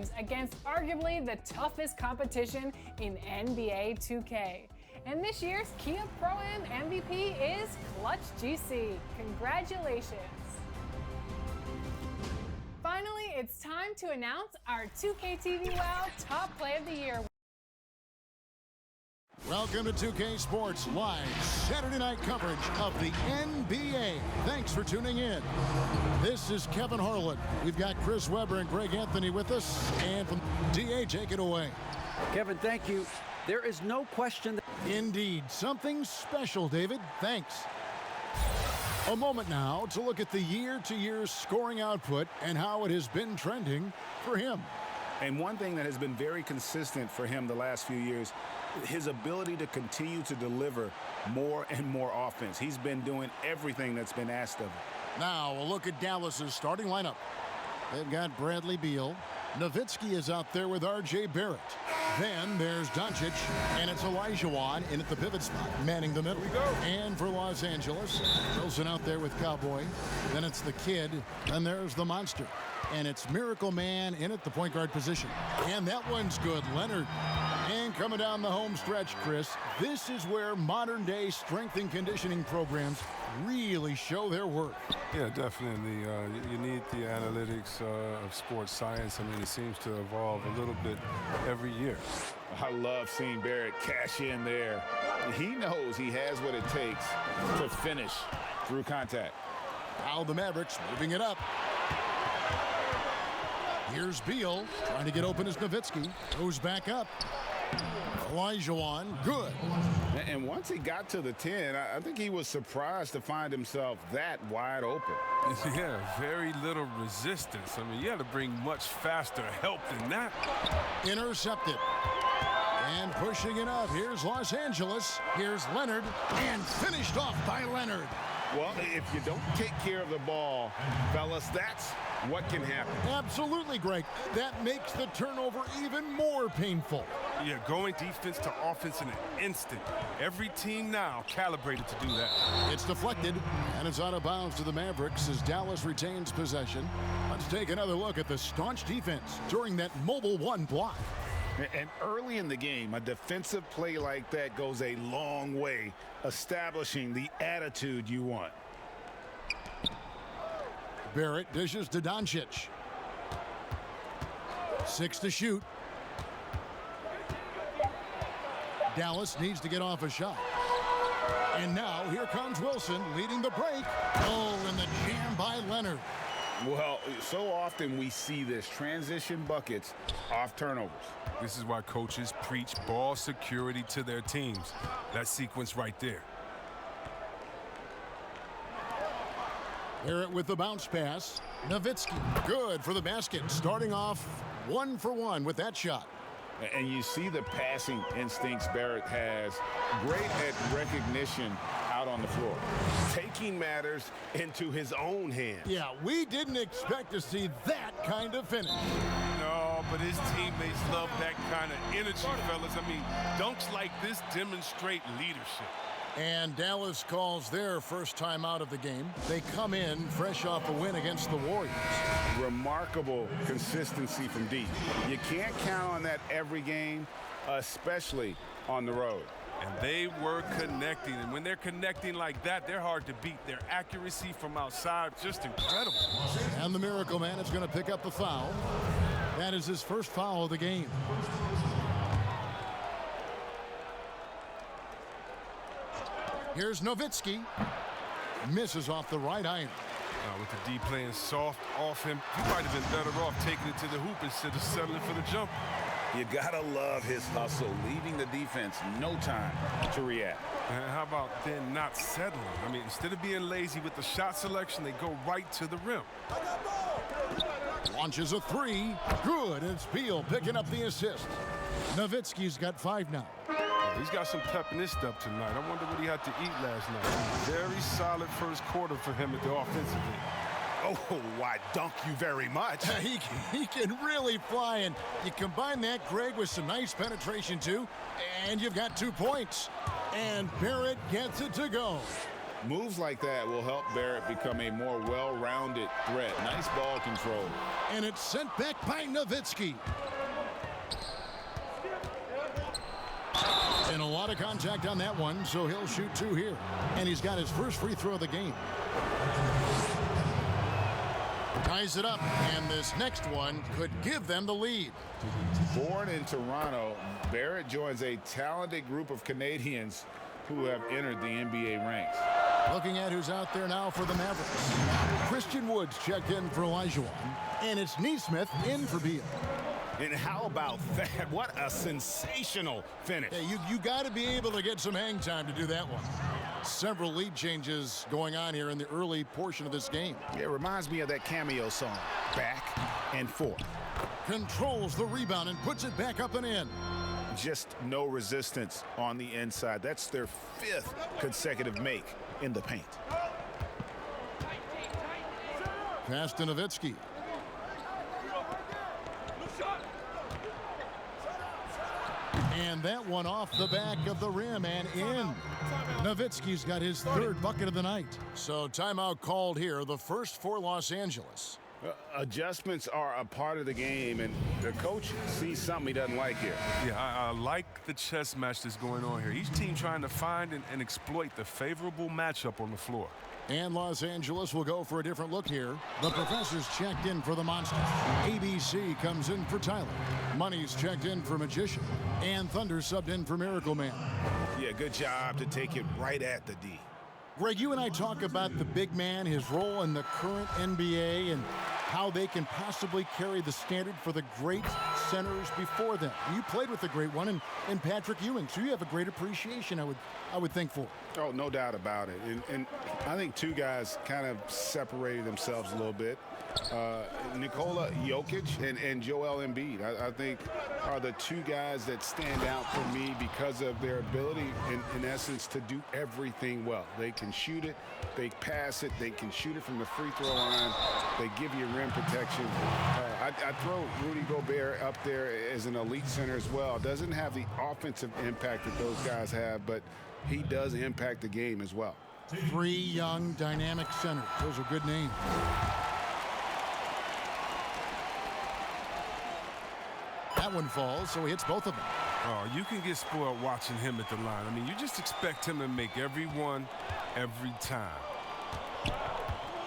games against arguably the toughest competition in NBA 2K. And this year's Kia Pro-Am MVP is Clutch GC. Congratulations. Finally, it's time to announce our 2K TV WOW Top Play of the Year. Welcome to 2K Sports live Saturday night coverage of the NBA. Thanks for tuning in. This is Kevin Harlan. We've got Chris Webber and Greg Anthony with us. And from DA, take it away. Kevin, thank you. There is no question. Indeed. Something special, David. Thanks. A moment now to look at the year-to-year scoring output and how it has been trending for him. And one thing that has been very consistent for him the last few years, his ability to continue to deliver more and more offense. He's been doing everything that's been asked of him. Now a look at Dallas's starting lineup. They've got Bradley Beal. Nowitzki is out there with R.J. Barrett. Then there's Doncic, and it's Olajuwon in at the pivot spot, manning the middle. And for Los Angeles, Wilson out there with Cowboy. Then it's the Kid, and there's the Monster. And it's Miracle Man in at the point guard position. And that one's good, Leonard. And coming down the home stretch, Chris, this is where modern-day strength and conditioning programs really show their worth. Yeah, definitely. You need the analytics of sports science. I mean, it seems to evolve a little bit every year. I love seeing Barrett cash in there. He knows he has what it takes to finish through contact. Now the Mavericks moving it up. Here's Beal trying to get open as Nowitzki. Goes back up. Olajuwon, good. And once he got to the 10, I think he was surprised to find himself that wide open. Yeah, very little resistance. I mean, you had to bring much faster help than that. Intercepted. And pushing it up. Here's Los Angeles. Here's Leonard. And finished off by Leonard. Well, if you don't take care of the ball, fellas, that's what can happen. Absolutely, Greg. That makes the turnover even more painful. Yeah, going defense to offense in an instant. Every team now calibrated to do that. It's deflected, and it's out of bounds to the Mavericks as Dallas retains possession. Let's take another look at the staunch defense during that mobile one block. And early in the game, a defensive play like that goes a long way, establishing the attitude you want. Barrett dishes to Doncic. 6 to shoot. Dallas needs to get off a shot. And now here comes Wilson leading the break. Oh, and the jam by Leonard. Well, so often we see this transition buckets off turnovers. This is why coaches preach ball security to their teams. That sequence right there. Barrett with the bounce pass. Nowitzki, good for the basket. Starting off 1 for 1 with that shot. And you see the passing instincts Barrett has. Great at recognition out on the floor. Taking matters into his own hands. Yeah, we didn't expect to see that kind of finish. No, but his teammates love that kind of energy, fellas. I mean, dunks like this demonstrate leadership. And Dallas calls their first time out of the game. They come in fresh off a win against the Warriors. Remarkable consistency from deep. You can't count on that every game, especially on the road. And they were connecting. And when they're connecting like that, they're hard to beat. Their accuracy from outside, just incredible. And the Miracle Man is going to pick up the foul. That is his first foul of the game. Here's Nowitzki. Misses off the right iron. With the D playing soft off him, he might have been better off taking it to the hoop instead of settling for the jump. You gotta love his hustle, leaving the defense no time to react. And how about then not settling? I mean, instead of being lazy with the shot selection, they go right to the rim. Launches a 3. Good. And it's Beal picking up the assist. Nowitzki's got 5 now. He's got some pep in his step tonight. I wonder what he had to eat last night. Very solid first quarter for him at the offensive end. Oh, why, dunk you very much. He can really fly, and you combine that, Greg, with some nice penetration, too, and you've got 2 points. And Barrett gets it to go. Moves like that will help Barrett become a more well-rounded threat. Nice ball control. And it's sent back by Nowitzki. And a lot of contact on that one, so he'll shoot 2 here. And he's got his first free throw of the game. Ties it up, and this next one could give them the lead. Born in Toronto, Barrett joins a talented group of Canadians who have entered the NBA ranks. Looking at who's out there now for the Mavericks. Christian Woods checked in for Olajuwon, and it's Nesmith in for Beal. And how about that? What a sensational finish. Hey, you got to be able to get some hang time to do that one. Several lead changes going on here in the early portion of this game. It reminds me of that cameo song, Back and Forth. Controls the rebound and puts it back up and in. Just no resistance on the inside. That's their 5th consecutive make in the paint. Pass to Nowitzki. And that one off the back of the rim and in. Nowitzki's got his 3rd bucket of the night. So timeout called here, the first for Los Angeles. Adjustments are a part of the game, and the coach sees something he doesn't like here. Yeah, I like the chess match that's going on here. Each team trying to find and exploit the favorable matchup on the floor. And Los Angeles will go for a different look here. The Professor's checked in for the Monsters. ABC comes in for Tyler. Money's checked in for Magician. And Thunder subbed in for Miracle Man. Yeah, good job to take it right at the D. Greg, you and I talk about the big man, his role in the current NBA, and how they can possibly carry the standard for the great centers before them. You played with the great one in Patrick Ewing, so you have a great appreciation, I would think, for. Oh, no doubt about it. And I think 2 guys kind of separated themselves a little bit. Nikola Jokic and Joel Embiid, I think, are the 2 guys that stand out for me because of their ability, in essence, to do everything well. They can shoot it, they pass it, they can shoot it from the free throw line, they give you rim protection. I throw Rudy Gobert up there as an elite center as well. Doesn't have the offensive impact that those guys have, but he does impact the game as well. 3 young, dynamic centers. Those are good names. That one falls, so he hits both of them. Oh, you can get spoiled watching him at the line. I mean, you just expect him to make every one, every time.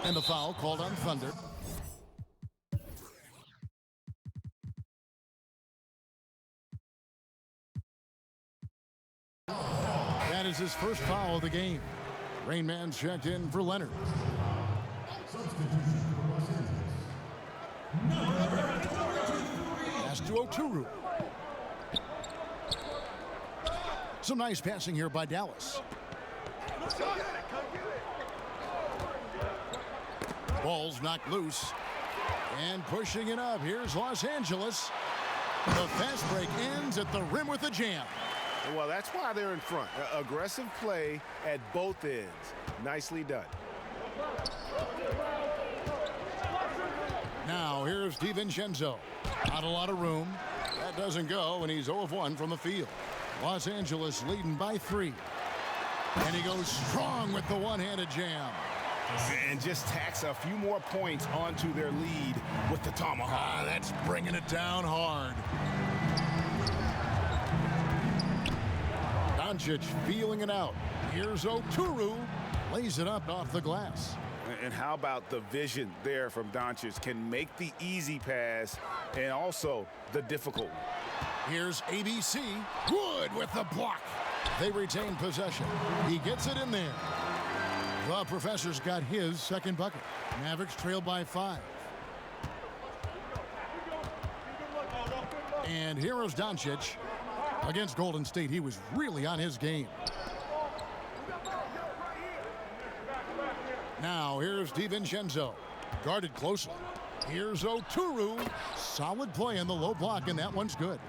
And the foul called on Thunder. That is his first foul of the game. Rain Man checked in for Leonard. Pass to Oturu. Some nice passing here by Dallas. Ball's knocked loose. And pushing it up, here's Los Angeles. The fast break ends at the rim with a jam. Well, that's why they're in front. Aggressive play at both ends. Nicely done. Now, here's DiVincenzo. Not a lot of room. That doesn't go, and he's 0 of 1 from the field. Los Angeles leading by 3. And he goes strong with the one-handed jam. And just tacks a few more points onto their lead with the tomahawk. That's bringing it down hard. Doncic feeling it out. Here's Oturu. Lays it up off the glass. And how about the vision there from Doncic? Can make the easy pass and also the difficult one. Here's ABC. Wood with the block. They retain possession. He gets it in there. The Professor's got his second bucket. Mavericks trail by 5. And here is Doncic. Against Golden State, he was really on his game. Now, here's DiVincenzo. Guarded closely. Here's Oturu. Solid play in the low block, and that one's good.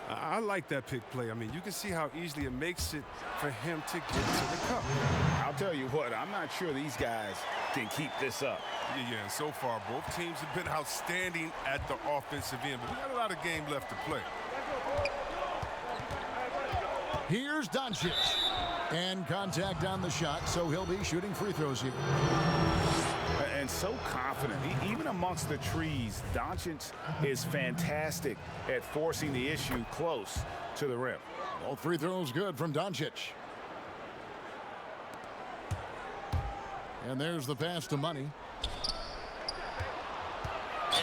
I like that pick play. I mean, you can see how easily it makes it for him to get to the cup. I'll tell you what, I'm not sure these guys can keep this up. Yeah, and so far, both teams have been outstanding at the offensive end, but we got a lot of game left to play. Here's Doncic. And contact on the shot, so he'll be shooting free throws here. And so confident. Even amongst the trees, Doncic is fantastic at forcing the issue close to the rim. Both free throws good from Doncic. And there's the pass to Money.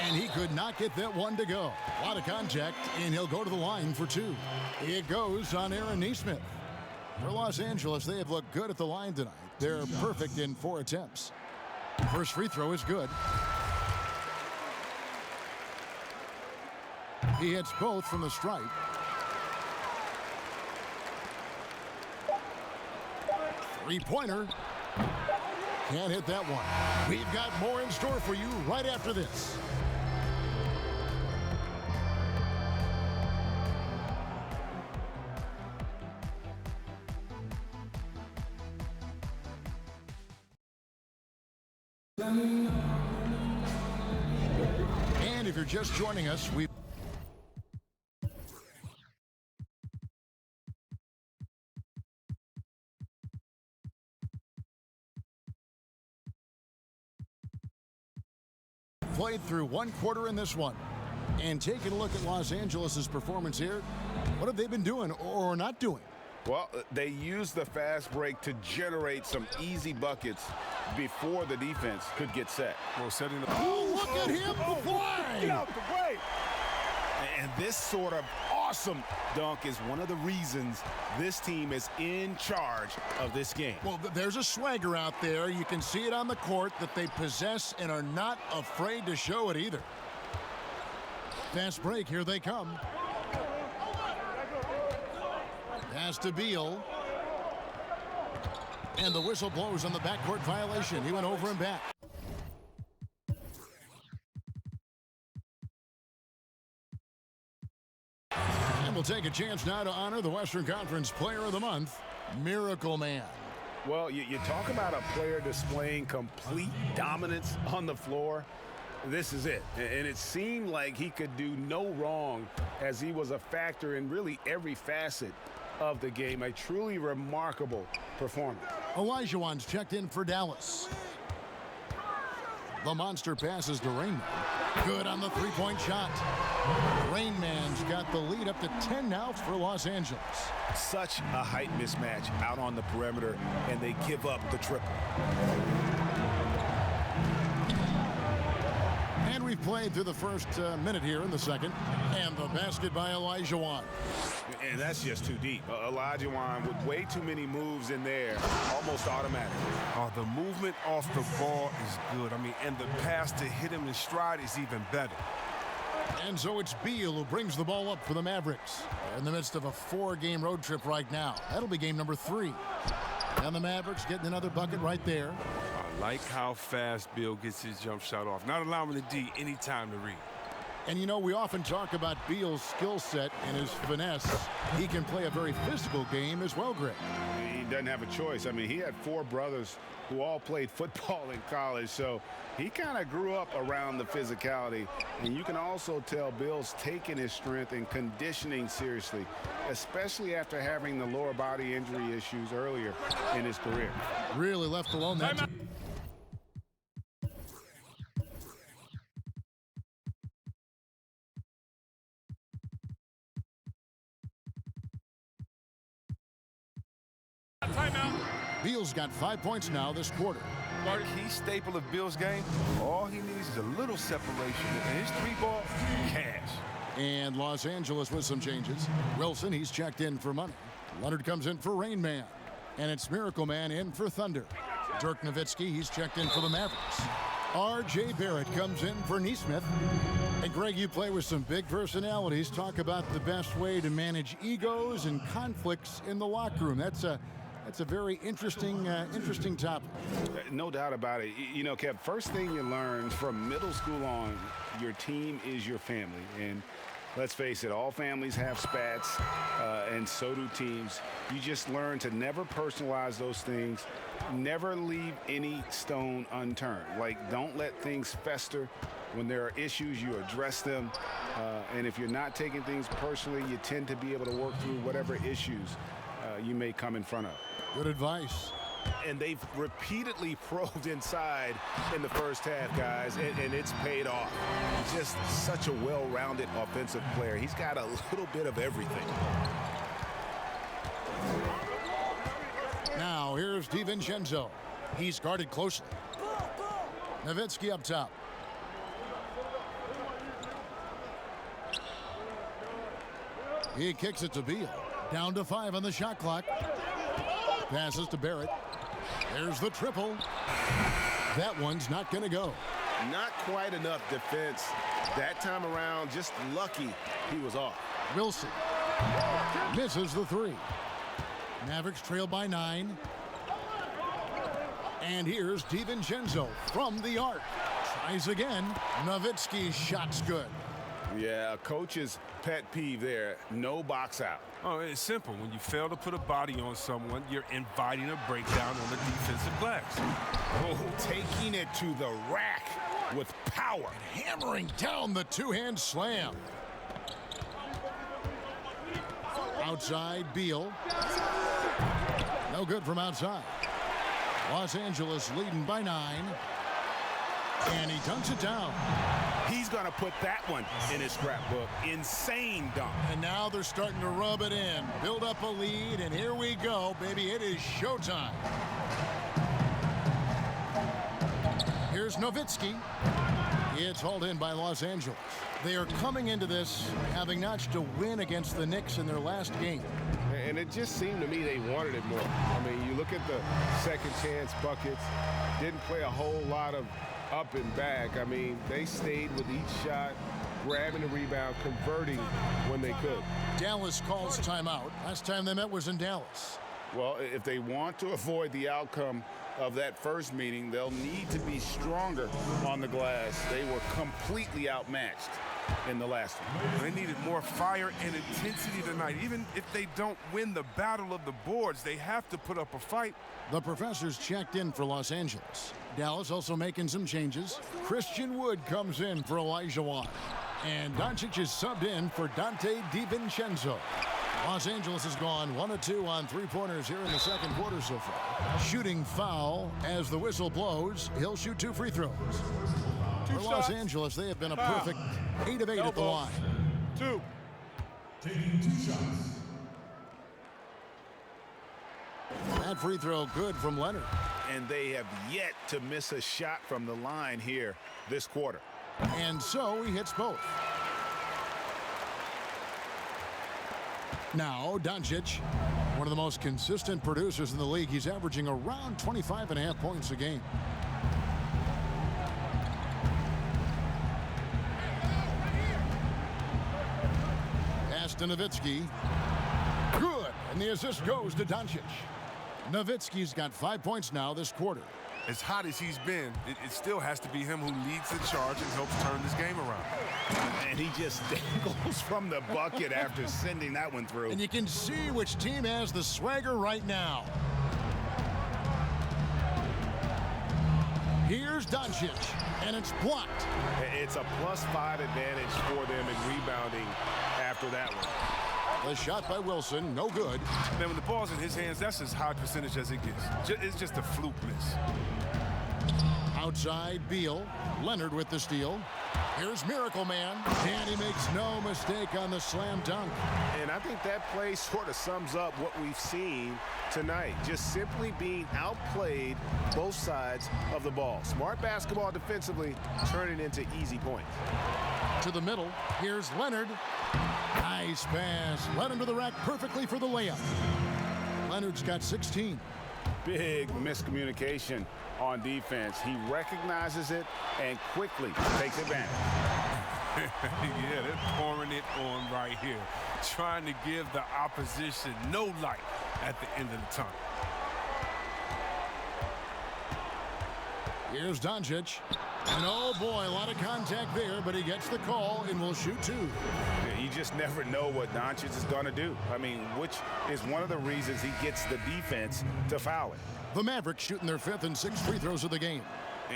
And he could not get that one to go. A lot of contact, and he'll go to the line for two. It goes on Aaron Nesmith. For Los Angeles, they have looked good at the line tonight. They're perfect in 4 attempts. First free throw is good. He hits both from the stripe. Three-pointer. Can't hit that one. We've got more in store for you right after this. And if you're just joining us, we played through 1 quarter in this one. And taking a look at Los Angeles' performance here, what have they been doing or not doing? Well, they used the fast break to generate some easy buckets before the defense could get set. Well, setting the Look at him fly! Get out the way! And this sort of awesome dunk is one of the reasons this team is in charge of this game. Well, there's a swagger out there. You can see it on the court that they possess and are not afraid to show it either. Fast break, here they come. Pass to Beal. And the whistle blows on the backcourt violation. He went over and back. And we'll take a chance now to honor the Western Conference Player of the Month, Miracle Man. Well, you talk about a player displaying complete dominance on the floor. This is it. And it seemed like he could do no wrong as he was a factor in really every facet of the game. A truly remarkable performance. Olajuwon's checked in for Dallas. The monster passes to Rainman. Good on the three-point shot. Rainman's got the lead up to 10 now for Los Angeles. Such a height mismatch out on the perimeter, and they give up the triple. And we've played through the first minute here in the second. And the basket by Olajuwon. And that's just too deep. Olajuwon with way too many moves in there, almost automatic. the movement off the ball is good. I mean, and the pass to hit him in stride is even better. And so it's Beal who brings the ball up for the Mavericks. They're in the midst of a 4-game road trip right now. That'll be game number 3. And the Mavericks getting another bucket right there. I like how fast Beal gets his jump shot off. Not allowing the D any time to read. And, you know, we often talk about Beal's skill set and his finesse. He can play a very physical game as well, Greg. He doesn't have a choice. I mean, he had 4 brothers who all played football in college, so he kind of grew up around the physicality. And you can also tell Beal's taking his strength and conditioning seriously, especially after having the lower body injury issues earlier in his career. Really left alone that time. Beal's got 5 points now this quarter. The key staple of Beal's game, all he needs is a little separation. And his 3-ball, cash. And Los Angeles with some changes. Wilson, he's checked in for Money. Leonard comes in for Rain Man. And it's Miracle Man in for Thunder. Dirk Nowitzki, he's checked in for the Mavericks. R.J. Barrett comes in for Nesmith. And Greg, you play with some big personalities. Talk about the best way to manage egos and conflicts in the locker room. That's a very interesting topic. No doubt about it. You know, Kev, first thing you learn from middle school on, your team is your family. And let's face it, all families have spats, and so do teams. You just learn to never personalize those things, never leave any stone unturned. Like, don't let things fester. When there are issues, you address them. And if you're not taking things personally, you tend to be able to work through whatever issues you may come in front of. Good advice. And they've repeatedly probed inside in the first half, guys, and it's paid off. Just such a well-rounded offensive player. He's got a little bit of everything. Now here's DiVincenzo. He's guarded closely. Nowitzki up top. He kicks it to Beal. Down to 5 on the shot clock. Passes to Barrett. There's the triple. That one's not going to go. Not quite enough defense that time around. Just lucky he was off. Wilson misses the 3. Mavericks trail by 9. And here's DiVincenzo from the arc. Tries again. Nowitzki's shot's good. Yeah, a coach's pet peeve there. No box out. Oh, it's simple. When you fail to put a body on someone, you're inviting a breakdown on the defensive glass. Oh, taking it to the rack with power. And hammering down the two-hand slam. Outside, Beal. No good from outside. Los Angeles leading by 9. And he dunks it down. He's going to put that one in his scrapbook. Insane dunk. And now they're starting to rub it in. Build up a lead, and here we go, baby. It is showtime. Here's Nowitzki. It's hauled in by Los Angeles. They are coming into this having notched a win against the Knicks in their last game. And it just seemed to me they wanted it more. I mean, you look at the second chance buckets. Didn't play a whole lot of up and back. I mean, they stayed with each shot, grabbing the rebound, converting when they could. Dallas calls timeout. Last time they met was in Dallas. Well, if they want to avoid the outcome of that first meeting, they'll need to be stronger on the glass. They were completely outmatched in the last one. They needed more fire and intensity tonight. Even if they don't win the battle of the boards, they have to put up a fight. The professors checked in for Los Angeles. Dallas also making some changes. Christian Wood comes in for Olajuwon. And Doncic is subbed in for Dante DiVincenzo. Los Angeles has gone 1 of 2 on three-pointers here in the second quarter so far. Shooting foul as the whistle blows. He'll shoot 2 free throws. For Los Angeles, they have been a perfect 8 of 8 at the line. 2. Taking 2 shots. That free throw good from Leonard. And they have yet to miss a shot from the line here this quarter. And so he hits both. Now, Doncic, one of the most consistent producers in the league. He's averaging around 25.5 points a game. Pass to Nowitzki. Good. And the assist goes to Doncic. Nowitzki's got 5 points now this quarter. As hot as he's been, it still has to be him who leads the charge and helps turn this game around. And he just dangles from the bucket after sending that one through. And you can see which team has the swagger right now. Here's Doncic, and it's blocked. It's a +5 advantage for them in rebounding after that one. The shot by Wilson, no good. Man, when the ball's in his hands, that's as high percentage as it gets. It's just a fluke miss. Outside, Beal. Leonard with the steal. Here's Miracle Man, and he makes no mistake on the slam dunk. And I think that play sort of sums up what we've seen tonight. Just simply being outplayed both sides of the ball. Smart basketball defensively, turning into easy points. To the middle, here's Leonard. Nice pass. Led him to the rack perfectly for the layup. Leonard's got 16. Big miscommunication on defense. He recognizes it and quickly takes advantage. Yeah, they're pouring it on right here. Trying to give the opposition no light at the end of the tunnel. Here's Doncic. And oh boy, a lot of contact there, but he gets the call and will shoot 2. Yeah, you just never know what Doncic is going to do. I mean, which is one of the reasons he gets the defense to foul it. The Mavericks shooting their 5th and 6th free throws of the game.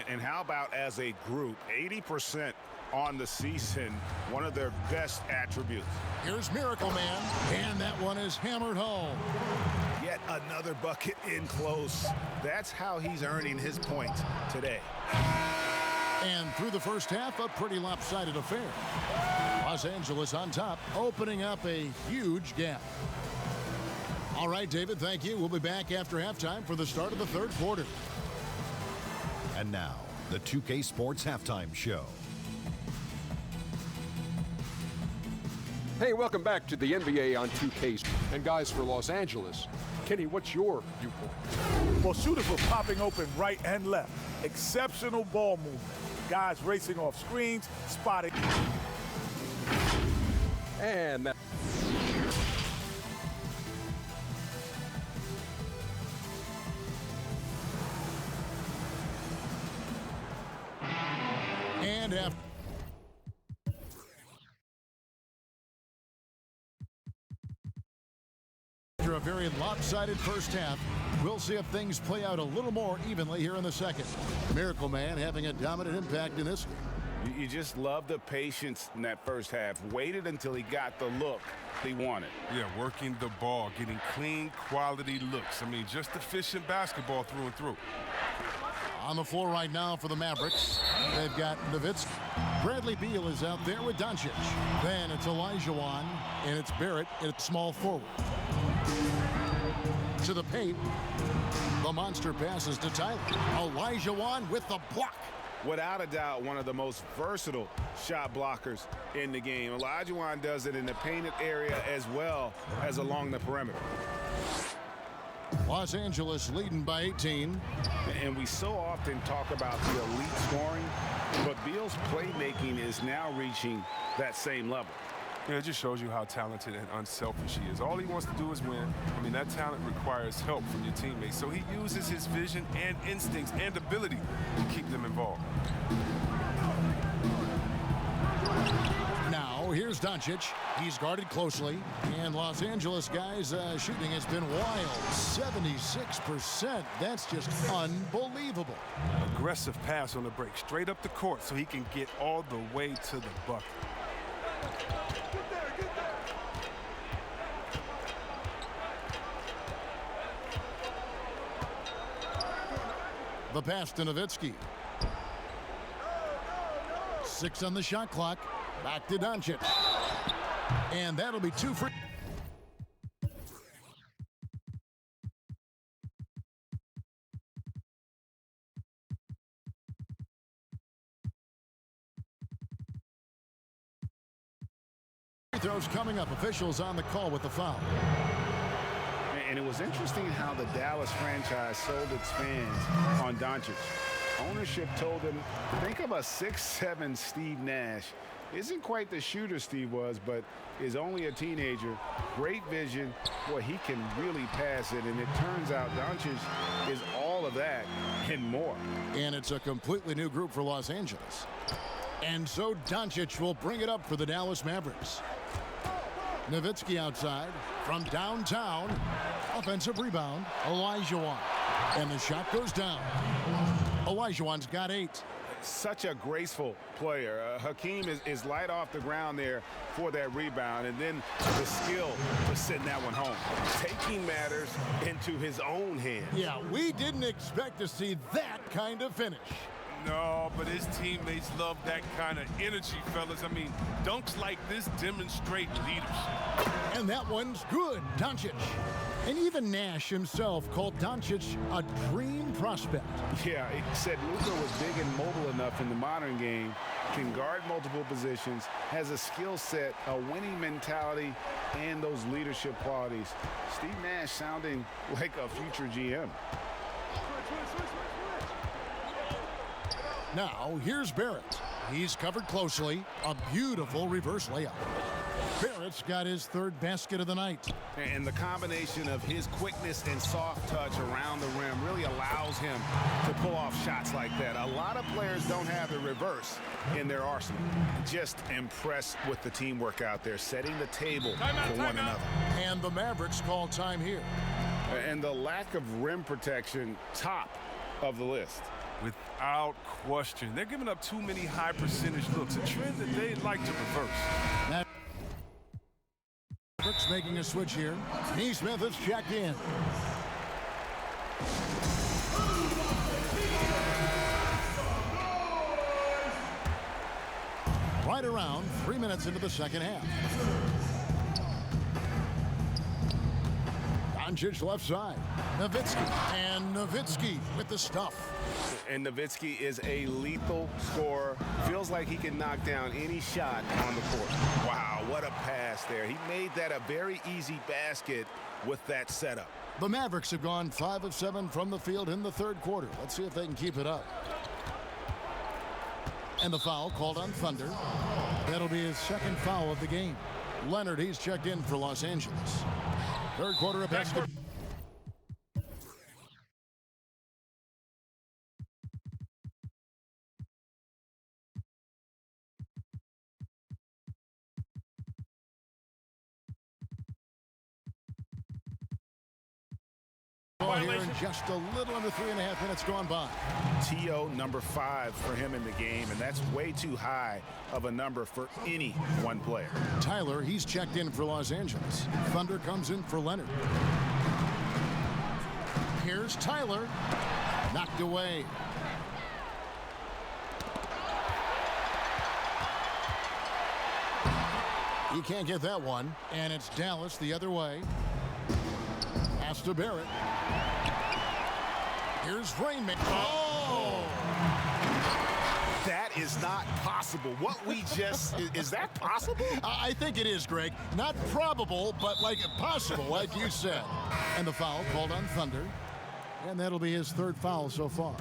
And how about as a group, 80% on the season, one of their best attributes. Here's Miracle Man, and that one is hammered home. Yeah, yet another bucket in close. That's how he's earning his points today. And through the first half, a pretty lopsided affair. Los Angeles on top, opening up a huge gap. All right, David, thank you. We'll be back after halftime for the start of the third quarter. And now, the 2K Sports Halftime Show. Hey, welcome back to the NBA on 2K. And guys, for Los Angeles, Kenny, what's your viewpoint? Well, shooters were popping open right and left. Exceptional ball movement. Guys racing off screens, spotting. And that. And after a very lopsided first half, we'll see if things play out a little more evenly here in the second. Miracle Man having a dominant impact in this game. You just love the patience in that first half. Waited until he got the look he wanted. Yeah, working the ball, getting clean, quality looks. I mean, just efficient basketball through and through. On the floor right now for the Mavericks, they've got Nowitzki. Bradley Beal is out there with Doncic. Then it's Olajuwon, and it's Barrett at small forward. To the paint, the monster passes to Tyler. Olajuwon with the block. Without a doubt, one of the most versatile shot blockers in the game. Olajuwon does it in the painted area as well as along the perimeter. Los Angeles leading by 18. And we so often talk about the elite scoring, but Beal's playmaking is now reaching that same level. Yeah, it just shows you how talented and unselfish he is. All he wants to do is win. I mean, that talent requires help from your teammates. So he uses his vision and instincts and ability to keep them involved. Now, here's Doncic. He's guarded closely. And Los Angeles guys' shooting has been wild. 76%. That's just unbelievable. Aggressive pass on the break, straight up the court so he can get all the way to the bucket. The pass to Nowitzki. 6 on the shot clock. Back to Doncic. And that'll be 2 for... Free throws coming up. Officials on the call with the foul. And it was interesting how the Dallas franchise sold its fans on Doncic. Ownership told them, think of a 6'7" Steve Nash. Isn't quite the shooter Steve was, but is only a teenager. Great vision. Boy, he can really pass it. And it turns out Doncic is all of that and more. And it's a completely new group for Los Angeles. And so Doncic will bring it up for the Dallas Mavericks. Nowitzki outside from downtown. Offensive rebound, Olajuwon. And the shot goes down. Olajuwon's got 8. Such a graceful player. Hakeem is light off the ground there for that rebound, and then the skill to send that one home. Taking matters into his own hands. Yeah, we didn't expect to see that kind of finish. No, but his teammates love that kind of energy, fellas. I mean, dunks like this demonstrate leadership. And that one's good, Doncic. And even Nash himself called Doncic a dream prospect. Yeah, he said Luka was big and mobile enough in the modern game, can guard multiple positions, has a skill set, a winning mentality, and those leadership qualities. Steve Nash sounding like a future GM. Now, here's Barrett. He's covered closely. A beautiful reverse layup. Barrett's got his 3rd basket of the night. And the combination of his quickness and soft touch around the rim really allows him to pull off shots like that. A lot of players don't have the reverse in their arsenal. Just impressed with the teamwork out there, setting the table for one another. And the Mavericks call time here. And the lack of rim protection, top of the list. Without question. They're giving up too many high percentage looks, a trend that they'd like to reverse. Mavericks making a switch here. Neesmith is checked in. Right around 3 minutes into the second half. Doncic left side. Nowitzki. And Nowitzki with the stuff. And Nowitzki is a lethal scorer. Feels like he can knock down any shot on the court. Wow, what a pass there. He made that a very easy basket with that setup. The Mavericks have gone 5 of 7 from the field in the third quarter. Let's see if they can keep it up. And the foul called on Thunder. That'll be his second foul of the game. Leonard, he's checked in for Los Angeles. Third quarter of basketball. Here in just a little under 3.5 minutes gone by. TO number 5 for him in the game, and that's way too high of a number for any one player. Tyler, he's checked in for Los Angeles. Thunder comes in for Leonard. Here's Tyler. Knocked away. He can't get that one, and it's Dallas the other way. Pass to Barrett. Here's Rainman. Oh! That is not possible. What we just, is that possible? I think it is, Greg. Not probable, but like possible, like you said. And the foul called on Thunder. And that'll be his third foul so far.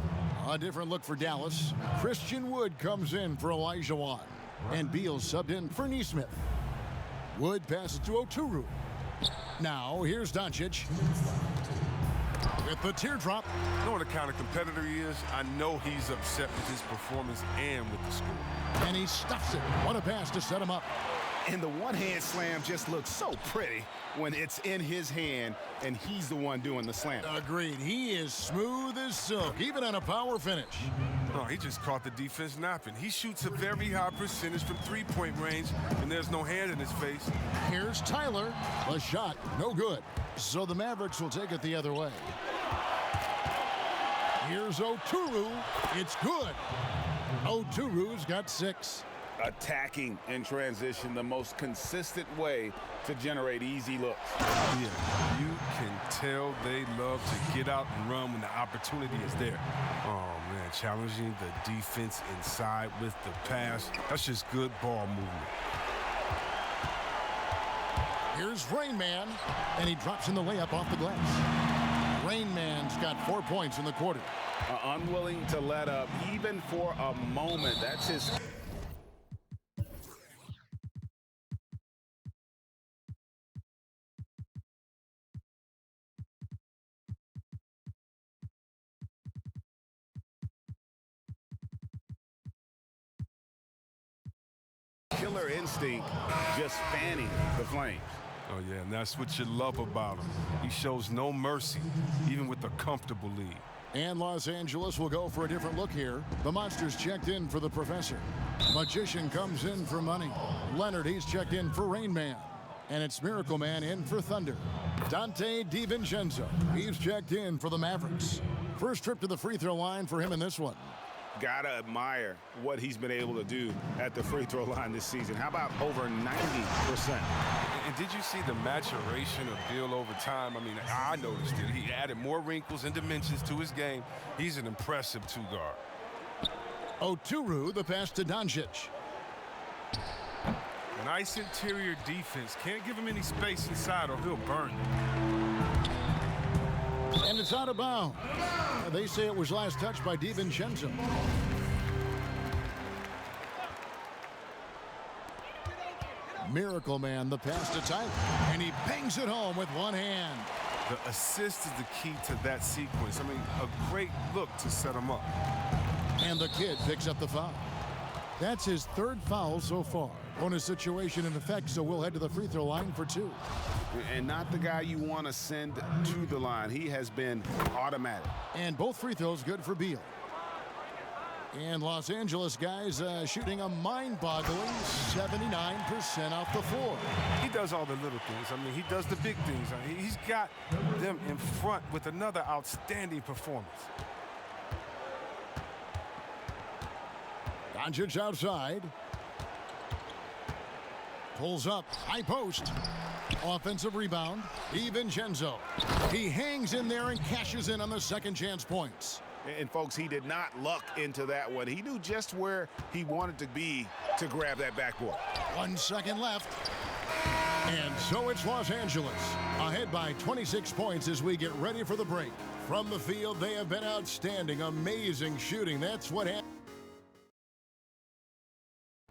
A different look for Dallas. Christian Wood comes in for Olajuwon. And Beal subbed in for Neesmith. Wood passes to Oturu. Now, here's Doncic. With the teardrop. You know what the kind of competitor he is? I know he's upset with his performance and with the score. And he stuffs it. What a pass to set him up. And the one-hand slam just looks so pretty when it's in his hand and he's the one doing the slam. Agreed. He is smooth as silk, even on a power finish. Oh, he just caught the defense napping. He shoots a very high percentage from three-point range, and there's no hand in his face. Here's Tyler. A shot, no good. So the Mavericks will take it the other way. Here's Oturu. It's good. Oturu's got 6. Attacking in transition, the most consistent way to generate easy looks. Yeah, you can tell they love to get out and run when the opportunity is there. Oh, man, challenging the defense inside with the pass. That's just good ball movement. Here's Rain Man, and he drops in the layup off the glass. Rain Man's got 4 points in the quarter. Unwilling to let up even for a moment. That's his... killer instinct, just fanning the flames. Oh, yeah, and that's what you love about him. He shows no mercy, even with a comfortable lead. And Los Angeles will go for a different look here. The Monsters checked in for the Professor. Magician comes in for Money. Leonard, he's checked in for Rain Man. And it's Miracle Man in for Thunder. Dante DiVincenzo, he's checked in for the Mavericks. First trip to the free throw line for him in this one. Gotta admire what he's been able to do at the free throw line this season. How about over 90%? And did you see the maturation of Beal over time? I mean, I noticed it. He added more wrinkles and dimensions to his game. He's an impressive two-guard. Oturu, the pass to Doncic. Nice interior defense. Can't give him any space inside or he'll burn. And it's out of bounds. They say it was last touched by DiVincenzo. Miracle Man, the pass to Tyler. And he bangs it home with one hand. The assist is the key to that sequence. I mean, a great look to set him up. And the kid picks up the foul. That's his third foul so far. Bonus situation in effect, so we'll head to the free throw line for 2. And not the guy you want to send to the line. He has been automatic. And both free throws good for Beal. And Los Angeles guys shooting a mind-boggling 79% off the floor. He does all the little things. I mean, he does the big things. He's got them in front with another outstanding performance. Doncic outside. Pulls up, high post. Offensive rebound, DiVincenzo. He hangs in there and cashes in on the second chance points. And folks, he did not luck into that one. He knew just where he wanted to be to grab that backboard. 1 second left. And so it's Los Angeles, ahead by 26 points as we get ready for the break. From the field, they have been outstanding, amazing shooting. That's what happened.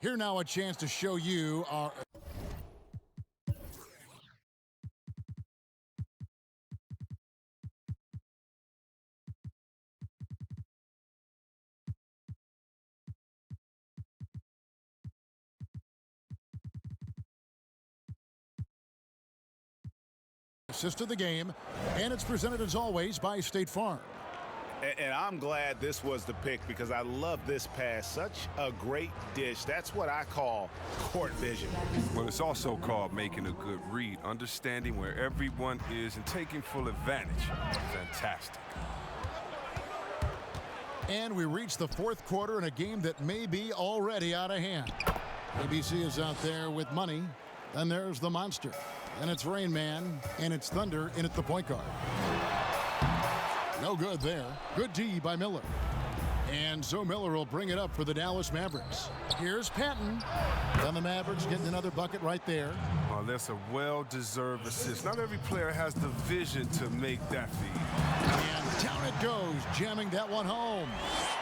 Here now a chance to show you our... assist of the game, and it's presented as always by State Farm. And I'm glad this was the pick because I love this pass. Such a great dish. That's what I call court vision. Well, it's also called making a good read, understanding where everyone is and taking full advantage. Fantastic. And we reach the fourth quarter in a game that may be already out of hand. ABC is out there with money. Then there's the monster. And it's Rain Man, and it's Thunder in at the point guard. No good there. Good D by Miller. And so Miller will bring it up for the Dallas Mavericks. Here's Patton. Then the Mavericks getting another bucket right there. Well, that's a well-deserved assist. Not every player has the vision to make that feed. And down it goes, jamming that one home.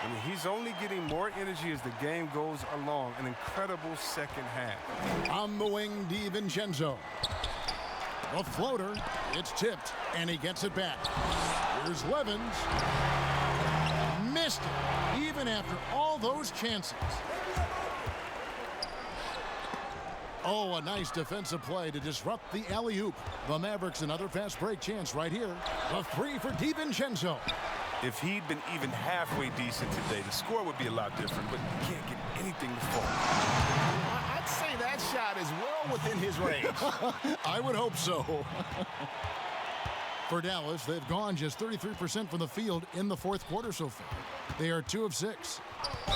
I mean, he's only getting more energy as the game goes along. An incredible second half. On the wing, DiVincenzo. A floater. It's tipped, and he gets it back. Here's Levens. Missed it, even after all those chances. Oh, a nice defensive play to disrupt the alley-oop. The Mavericks another fast break chance right here. A three for DiVincenzo. If he'd been even halfway decent today, the score would be a lot different, but he can't get anything to fall. I'd say that shot is well within his range. I would hope so. For Dallas, they've gone just 33% from the field in the fourth quarter so far. They are 2 of 6.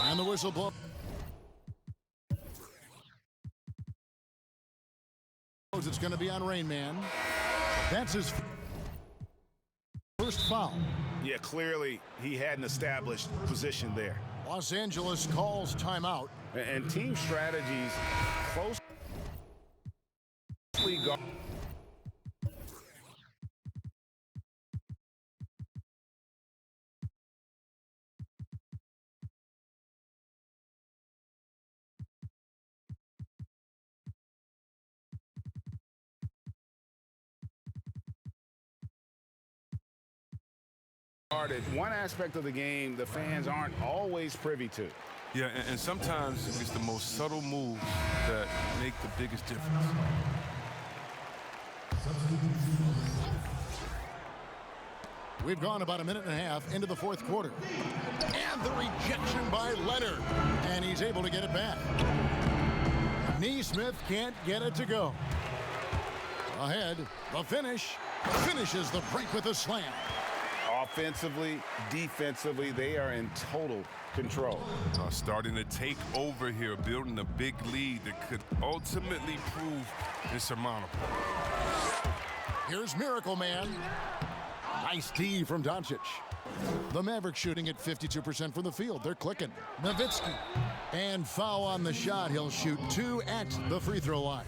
And the whistle blows. It's going to be on Rain Man. That's his first foul. Yeah, clearly he had an established position there. Los Angeles calls timeout. And team strategies closely guarded. One aspect of the game the fans aren't always privy to. Yeah, and sometimes it's the most subtle moves that make the biggest difference. We've gone about a minute and a half into the fourth quarter. And the rejection by Leonard. And he's able to get it back. Neesmith can't get it to go. Ahead, the finish. Finishes the break with a slam. Offensively, defensively, they are in total control. Starting to take over here, building a big lead that could ultimately prove insurmountable. Here's Miracle Man. Nice D from Doncic. The Mavericks shooting at 52% from the field. They're clicking. Nowitzki. And foul on the shot. He'll shoot 2 at the free throw line.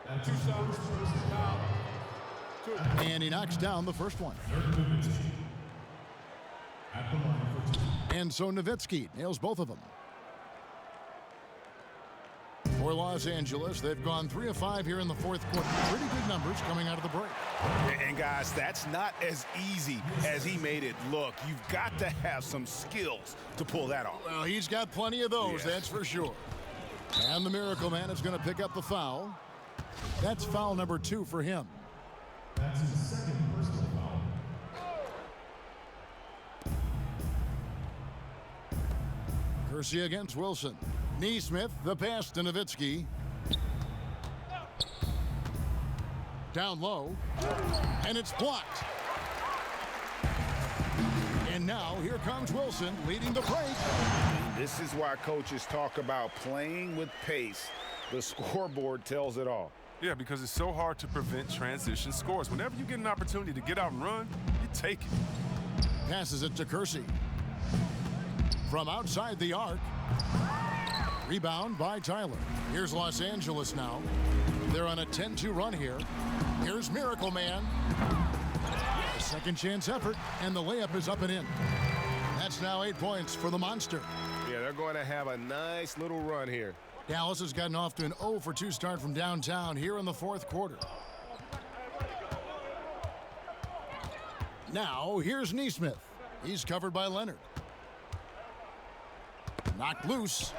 And 2 shots. Foul. And he knocks down the first one. At the line for 2. And so Nowitzki nails both of them. For Los Angeles, they've gone 3 of 5 here in the fourth quarter. Pretty good numbers coming out of the break. And guys, that's not as easy as he made it look. You've got to have some skills to pull that off. Well, he's got plenty of those, Yeah. that's for sure. And the Miracle Man is going to pick up the foul. That's foul number 2 for him. That's his second personal foul. Kersey against Wilson. Neesmith, the pass to Nowitzki. Down low, and it's blocked. And now here comes Wilson leading the break. This is why coaches talk about playing with pace. The scoreboard tells it all. Yeah, because it's so hard to prevent transition scores. Whenever you get an opportunity to get out and run, you take it. Passes it to Kersey. From outside the arc. Rebound by Tyler. Here's Los Angeles now. They're on a 10-2 run here. Here's Miracle Man. A second chance effort, and the layup is up and in. That's now 8 points for the Monster. Yeah, they're going to have a nice little run here. Dallas has gotten off to an 0-for-2 start from downtown here in the fourth quarter. Now, here's Neesmith. He's covered by Leonard. Knocked loose.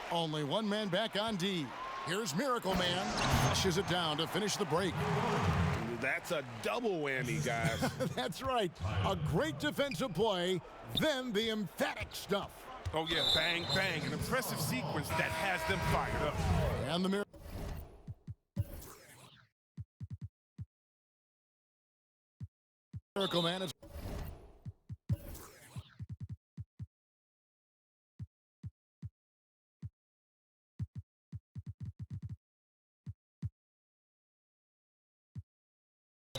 Only one man back on D. Here's Miracle Man. Flushes it down to finish the break. That's a double whammy, guys. That's right. A great defensive play, then the emphatic stuff. Oh, yeah, bang, bang. An impressive sequence that has them fired up. And the Miracle Man is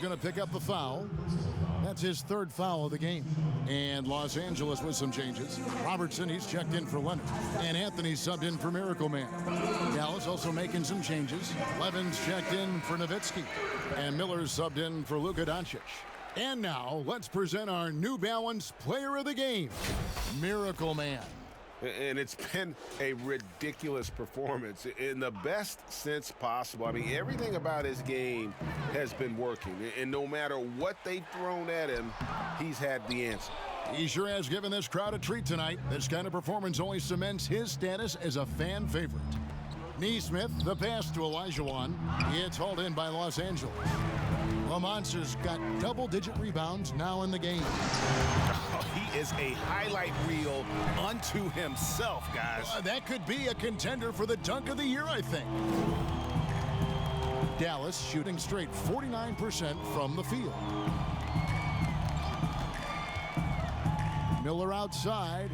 going to pick up the foul. That's his third foul of the game. And Los Angeles with some changes. Robertson, he's checked in for Leonard. And Anthony subbed in for Miracle Man. Dallas also making some changes. Levin's checked in for Nowitzki. And Miller's subbed in for Luka Doncic. And now, let's present our New Balance Player of the Game, Miracle Man. And it's been a ridiculous performance in the best sense possible. I mean, everything about his game has been working. And no matter what they've thrown at him, he's had the answer. He sure has given this crowd a treat tonight. This kind of performance only cements his status as a fan favorite. Neesmith, the pass to Olajuwon. It's hauled in by Los Angeles. The Monster's got double-digit rebounds now in the game. Oh, he is a highlight reel unto himself, guys. That could be a contender for the dunk of the year, I think. Dallas shooting straight 49% from the field. Miller outside.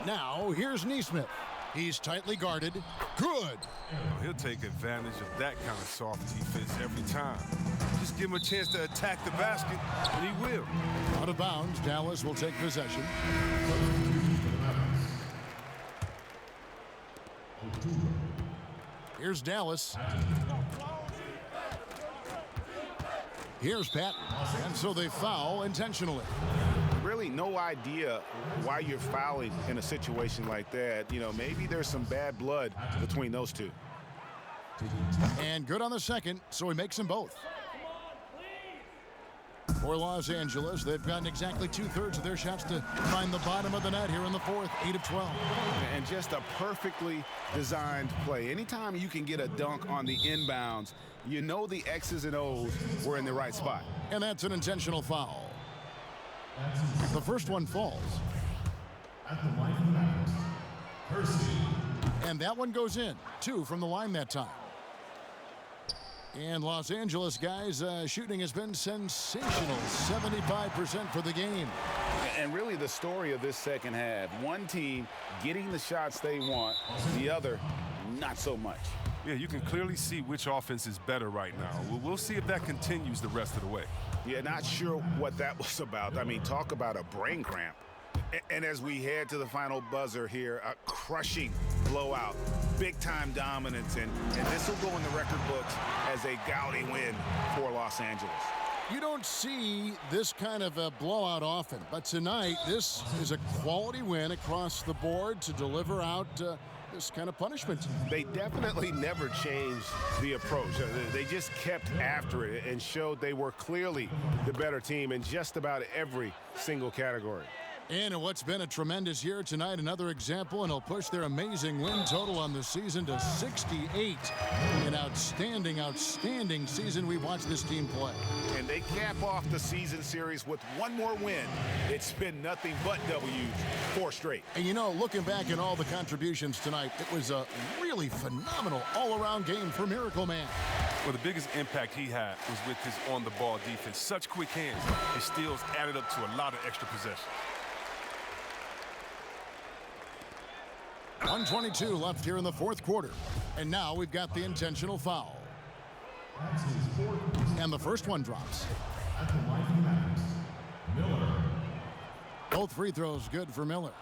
Now, here's Neesmith. He's tightly guarded. Good. He'll take advantage of that kind of soft defense every time. Just give him a chance to attack the basket, and he will. Out of bounds, Dallas will take possession. Here's Dallas. Here's Patton. And so they foul intentionally. Really no idea why you're fouling in a situation like that. You know, maybe there's some bad blood between those two. And good on the second, so he makes them both. For Los Angeles, they've gotten exactly 2/3 of their shots to find the bottom of the net here in the fourth, 8 of 12. And just a perfectly designed play. Anytime you can get a dunk on the inbounds, you know the X's and O's were in the right spot. And that's an intentional foul. The first one falls. At the line for the Mavericks, Kersey. And that one goes in. 2 from the line that time. And Los Angeles, guys, shooting has been sensational. 75% for the game. And really the story of this second half, one team getting the shots they want, the other not so much. Yeah, you can clearly see which offense is better right now. We'll see if that continues the rest of the way. Yeah, not sure what that was about. I mean, talk about a brain cramp. And as we head to the final buzzer here, a crushing blowout, big-time dominance, and this will go in the record books as a gaudy win for Los Angeles. You don't see this kind of a blowout often, but tonight this is a quality win across the board to deliver out this kind of punishment. They definitely never changed the approach. They just kept after it and showed they were clearly the better team in just about every single category. And in what's been a tremendous year tonight, another example, and he'll push their amazing win total on the season to 68. An outstanding, outstanding season we've watched this team play. And they cap off the season series with one more win. It's been nothing but W's, 4 straight. And you know, looking back at all the contributions tonight, it was a really phenomenal all-around game for Miracle Man. Well, the biggest impact he had was with his on-the-ball defense. Such quick hands. His steals added up to a lot of extra possessions. 1:22 left here in the fourth quarter. And now we've got the intentional foul. And the first one drops. At the line for the Mavericks, Miller. Both free throws good for Miller.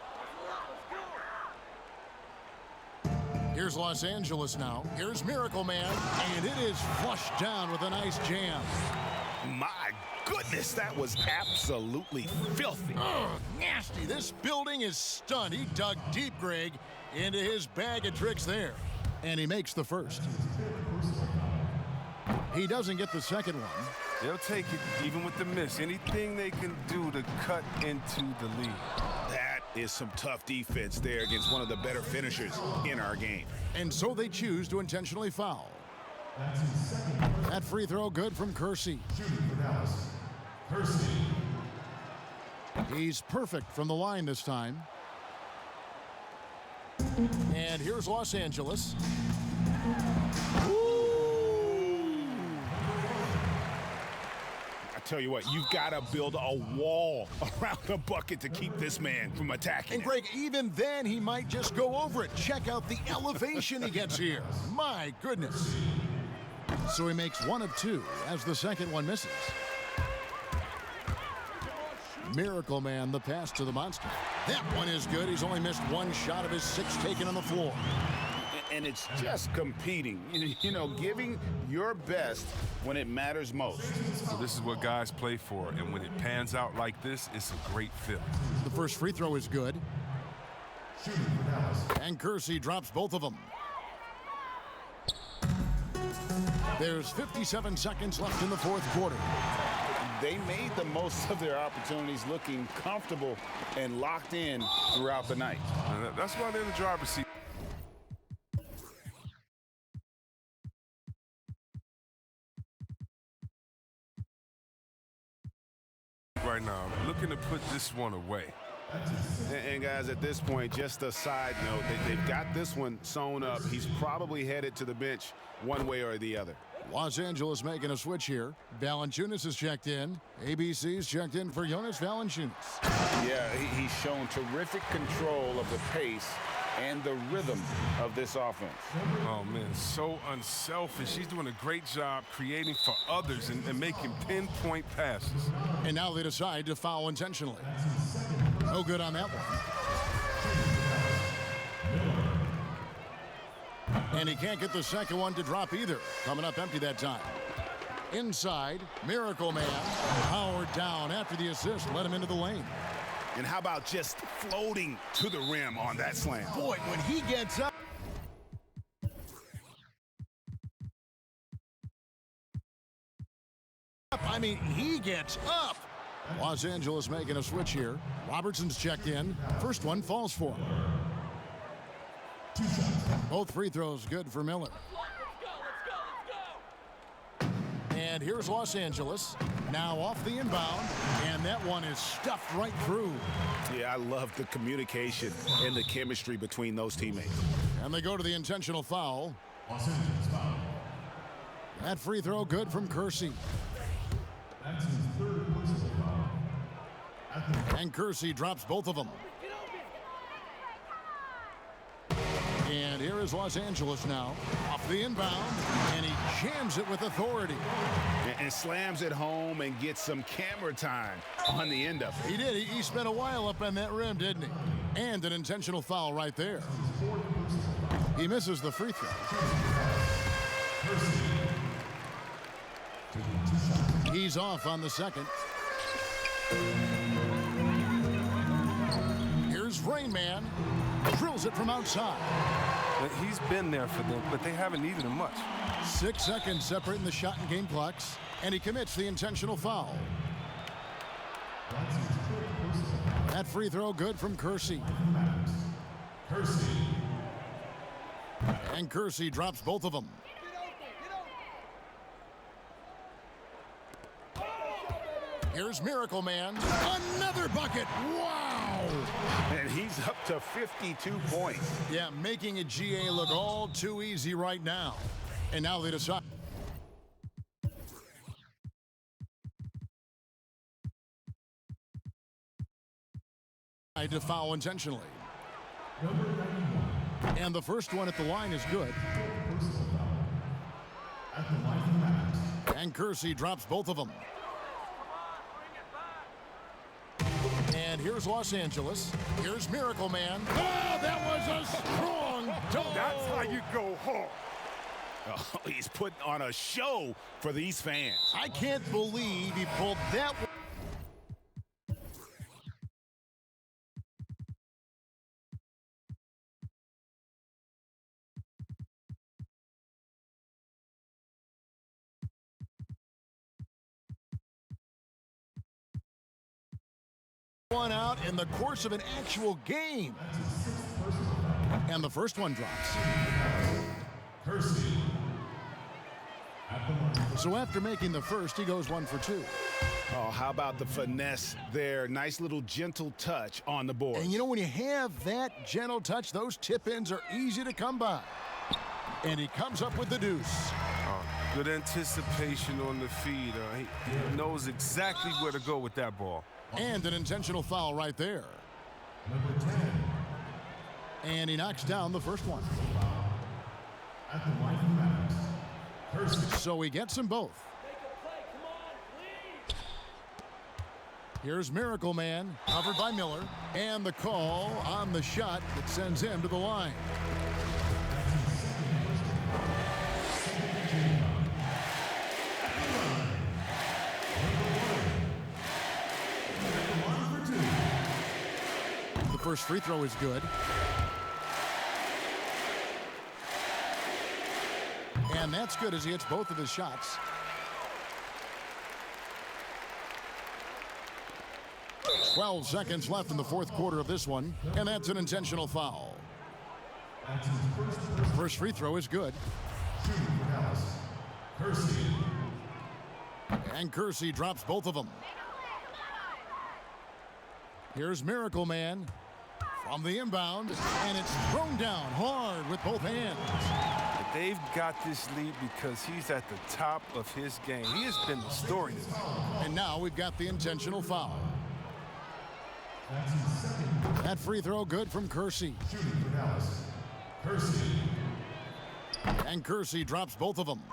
Here's Los Angeles now. Here's Miracle Man. And it is flushed down with a nice jam. My goodness, that was absolutely filthy. Ugh, nasty. This building is stunned. He dug deep, Greg, into his bag of tricks there. And he makes the first. He doesn't get the second one. They'll take it even with the miss. Anything they can do to cut into the lead. That is some tough defense there against one of the better finishers in our game. And so they choose to intentionally foul. That free throw good from Kersey. Shooting for Dallas, Kersey. He's perfect from the line this time. And here's Los Angeles. I tell you what, you've got to build a wall around the bucket to keep this man from attacking. And Greg, even then he might just go over it. Check out the elevation he gets here. My goodness. So he makes 1 of 2 as the second one misses. Miracle Man, the pass to the monster. That one is good. He's only missed 1 shot of his 6 taken on the floor. And it's just competing, you know, giving your best when it matters most. So this is what guys play for, and when it pans out like this, it's a great feeling. The first free throw is good. Shooting for Dallas. And Kersey drops both of them. There's 57 seconds left in the fourth quarter. They made the most of their opportunities, looking comfortable and locked in throughout the night. And that's why they're in the driver's seat. Right now, looking to put this one away. And guys, at this point, just a side note, they've got this one sewn up. He's probably headed to the bench one way or the other. Los Angeles making a switch here. Valanciunas is checked in. ABC's checked in for Jonas Valanciunas. Yeah, he's shown terrific control of the pace and the rhythm of this offense. Oh, man, so unselfish. He's doing a great job creating for others and making pinpoint passes. And now they decide to foul intentionally. No good on that one. And he can't get the second one to drop either. Coming up empty that time. Inside, Miracle Man powered down after the assist, led him into the lane. And how about just floating to the rim on that slam? Boy, when he gets up. I mean, he gets up. Los Angeles making a switch here. Robertson's checked in. First one falls for him. Both free throws good for Miller. And here's Los Angeles. Now off the inbound, and that one is stuffed right through. Yeah, I love the communication and the chemistry between those teammates. And they go to the intentional foul. Los Angeles foul. That free throw good from Kersey. That's his 3rd personal foul. And Kersey drops both of them. And here is Los Angeles now. Off the inbound, and he jams it with authority. And slams it home and gets some camera time on the end of it. He did. He spent a while up on that rim, didn't he? And an intentional foul right there. He misses the free throw. He's off on the second. Here's Rain Man. Drills it from outside. He's been there for them, but they haven't needed him much. 6 seconds separating the shot and game clocks, and he commits the intentional foul. That free throw good from Kersey. And Kersey drops both of them. Here's Miracle Man. Another bucket. Wow. And he's up to 52 points. Yeah, making a GA look all too easy right now. And now they decide to foul intentionally. And the first one at the line is good. And Kersey drops both of them. And here's Los Angeles. Here's Miracle Man. Oh, that was a strong dunk. That's how you go hard. Oh, he's putting on a show for these fans. I can't believe he pulled that one. One out in the course of an actual game. And the first one drops. So after making the first, he goes 1 for 2. Oh, how about the finesse there? Nice little gentle touch on the board. And you know, when you have that gentle touch, those tip-ins are easy to come by. And he comes up with the deuce. Good anticipation on the feed. He knows exactly where to go with that ball. And an intentional foul right there. And he knocks down the first one. So he gets them both. Here's Miracle Man, covered by Miller. And the call on the shot that sends him to the line. First free throw is good. And that's good as he hits both of his shots. "12 seconds left in the fourth quarter of this one, and that's an intentional foul. First free throw is good. And Kersey drops both of them. Here's Miracle Man. From the inbound, and it's thrown down hard with both hands. They've got this lead because he's at the top of his game. He has been the story tonight. And now we've got the intentional foul. That free throw good from Kersey. And Kersey drops both of them.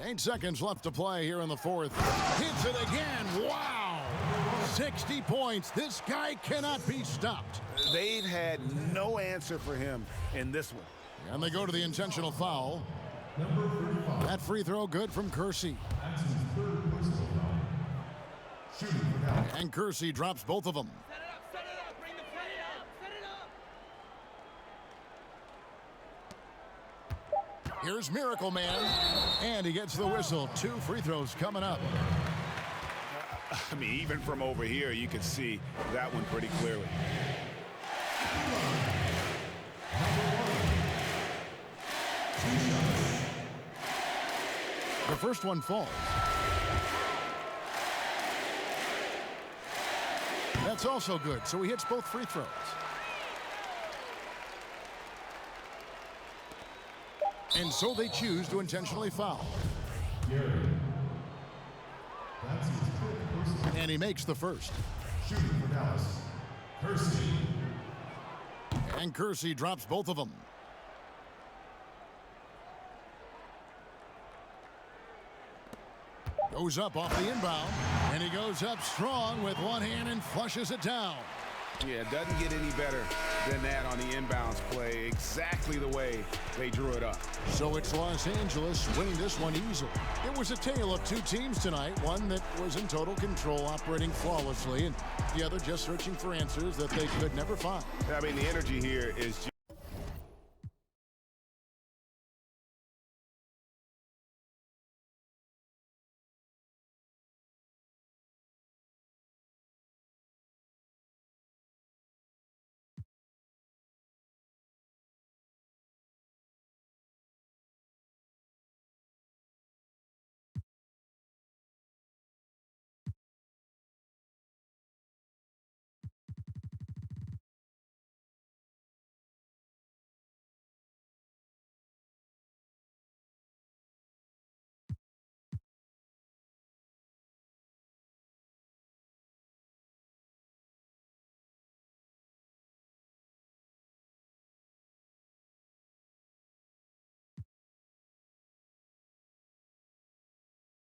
8 seconds left to play here in the fourth. Hits it again. Wow. 60 points. This guy cannot be stopped. They've had no answer for him in this one. And they go to the intentional foul. That free throw good from Kersey. And Kersey drops both of them. Here's Miracle Man. And he gets the whistle. 2 free throws coming up. I mean, even from over here, you can see that one pretty clearly. The first one falls. That's also good, so he hits both free throws. And so they choose to intentionally foul. And he makes the first. And Kersey drops both of them. Goes up off the inbound, and he goes up strong with one hand and flushes it down. Yeah, it doesn't get any better than that on the inbounds play, exactly the way they drew it up. So it's Los Angeles winning this one easily. It was a tale of 2 teams tonight, one that was in total control, operating flawlessly, and the other just searching for answers that they could never find. I mean, the energy here is just